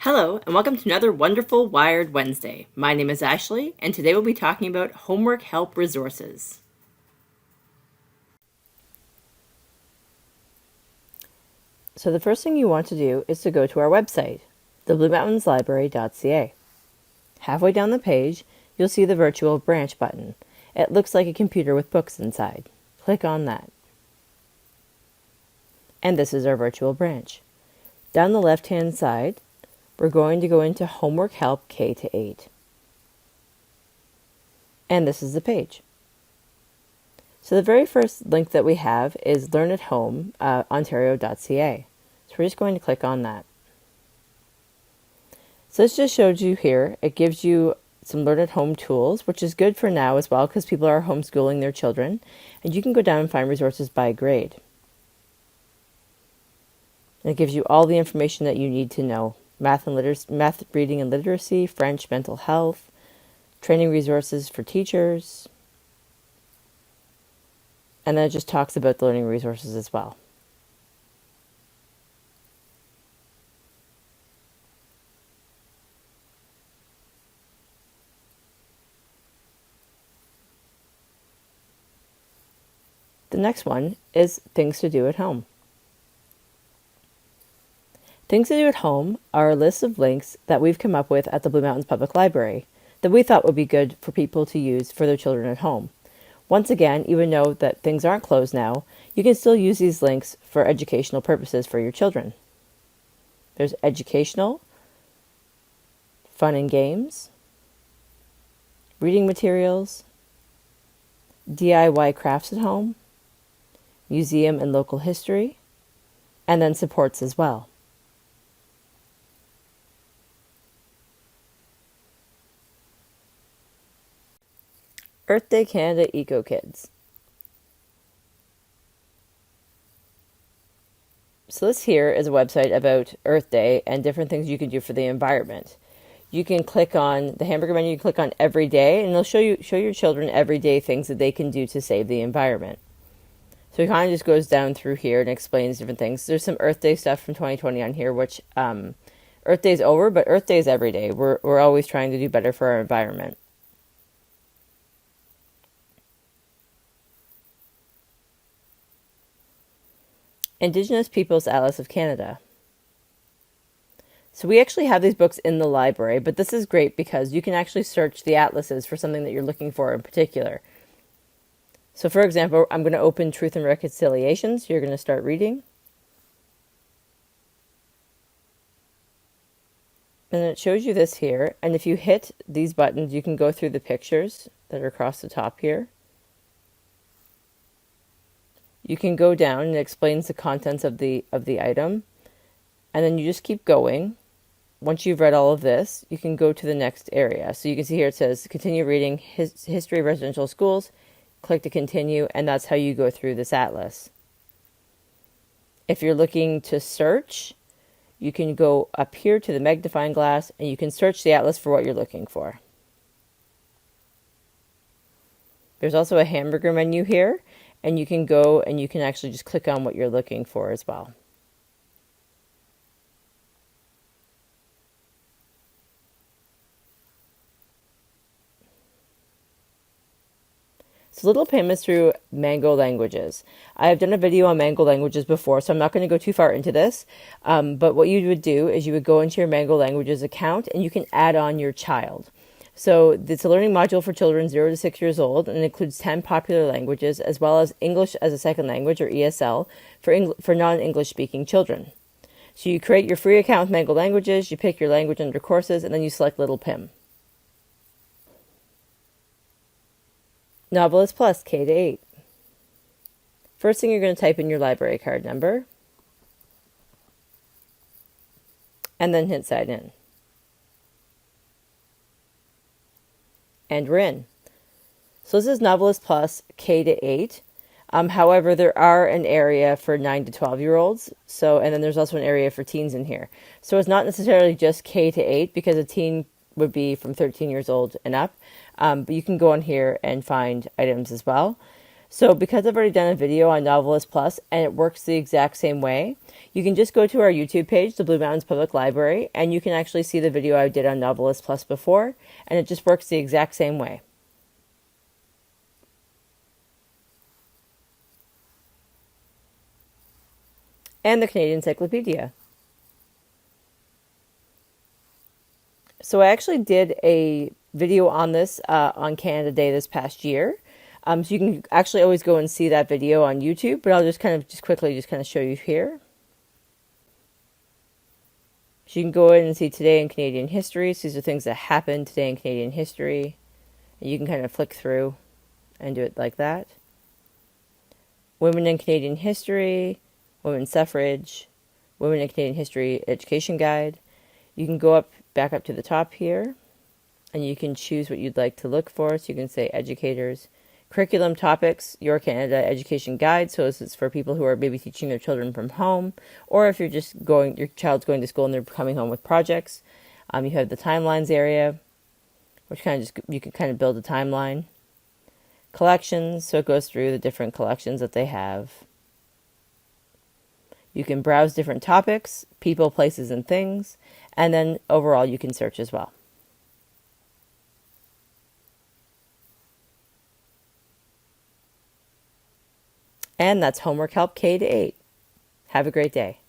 Hello, and welcome to another wonderful Wired Wednesday. My name is Ashley, and today we'll be talking about homework help resources. So the first thing you want to do is to go to our website, thebluemountains.library.ca. Halfway down the page, you'll see the virtual branch button. It looks like a computer with books inside. Click on that. And this is our virtual branch. Down the left-hand side, we're going to go into Homework Help K-8. And this is the page. So the very first link that we have is Learn at Home, Ontario.ca. So we're just going to click on that. So this just shows you here, it gives you some Learn at Home tools, which is good for now as well because people are homeschooling their children. And you can go down and find resources by grade. And it gives you all the information that you need to know. Math, reading and literacy, French, mental health, training resources for teachers. And then it just talks about the learning resources as well. The next one is Things to Do at Home. Things to Do at Home are a list of links that we've come up with at the Blue Mountains Public Library that we thought would be good for people to use for their children at home. Once again, even though that things aren't closed now, you can still use these links for educational purposes for your children. There's educational, fun and games, reading materials, DIY crafts at home, museum and local history, and then supports as well. Earth Day Canada Eco Kids. So this here is a website about Earth Day and different things you can do for the environment. You can click on the hamburger menu, you can click on every day, and it'll show your children everyday things that they can do to save the environment. So it kind of just goes down through here and explains different things. There's some Earth Day stuff from 2020 on here, which Earth Day is over, but Earth Day is every day. We're always trying to do better for our environment. Indigenous Peoples Atlas of Canada. So we actually have these books in the library, but this is great because you can actually search the atlases for something that you're looking for in particular. So for example, I'm going to open Truth and Reconciliation, so you're going to start reading. And it shows you this here, and if you hit these buttons, you can go through the pictures that are across the top here. You can go down and it explains the contents of the item, and then you just keep going. Once you've read all of this, you can go to the next area. So you can see here it says continue reading History of Residential Schools. Click to continue, and that's how you go through this atlas. If you're looking to search, you can go up here to the magnifying glass and you can search the atlas for what you're looking for. There's also a hamburger menu here, and you can go and you can actually just click on what you're looking for as well. So little payments through Mango Languages. I have done a video on Mango Languages before, so I'm not going to go too far into this. But what you would do is you would go into your Mango Languages account and you can add on your child. So it's a learning module for children 0 to 6 years old, and it includes 10 popular languages as well as English as a second language, or ESL, for non-English speaking children. So you create your free account with Mango Languages, you pick your language under courses, and then you select Little Pim. Novelis Plus K-8. First thing you're going to type in your library card number, and then hit sign in. And we're in. So this is Novelis Plus K-8. However, there are an area for 9 to 12-year-olds. And then there's also an area for teens in here. So it's not necessarily just K-8 because a teen would be from 13 years old and up. But you can go on here and find items as well. So because I've already done a video on Novelis Plus and it works the exact same way, you can just go to our YouTube page, the Blue Mountains Public Library, and you can actually see the video I did on Novelis Plus before, and it just works the exact same way. And the Canadian Encyclopedia. So I actually did a video on this on Canada Day this past year. So you can actually always go and see that video on YouTube, but I'll just quickly show you here. So you can go in and see Today in Canadian History. So these are things that happened today in Canadian history. And you can kind of flick through and do it like that. Women in Canadian History, Women's Suffrage, Women in Canadian History Education Guide. You can go back up to the top here, and you can choose what you'd like to look for. So you can say Educators. Curriculum Topics, Your Canada Education Guide. So this is for people who are maybe teaching their children from home, or if you're just your child's going to school and they're coming home with projects. You have the Timelines area, which you can kind of build a timeline. Collections, so it goes through the different collections that they have. You can browse different topics, people, places, and things, and then overall you can search as well. And that's Homework Help K-8. Have a great day.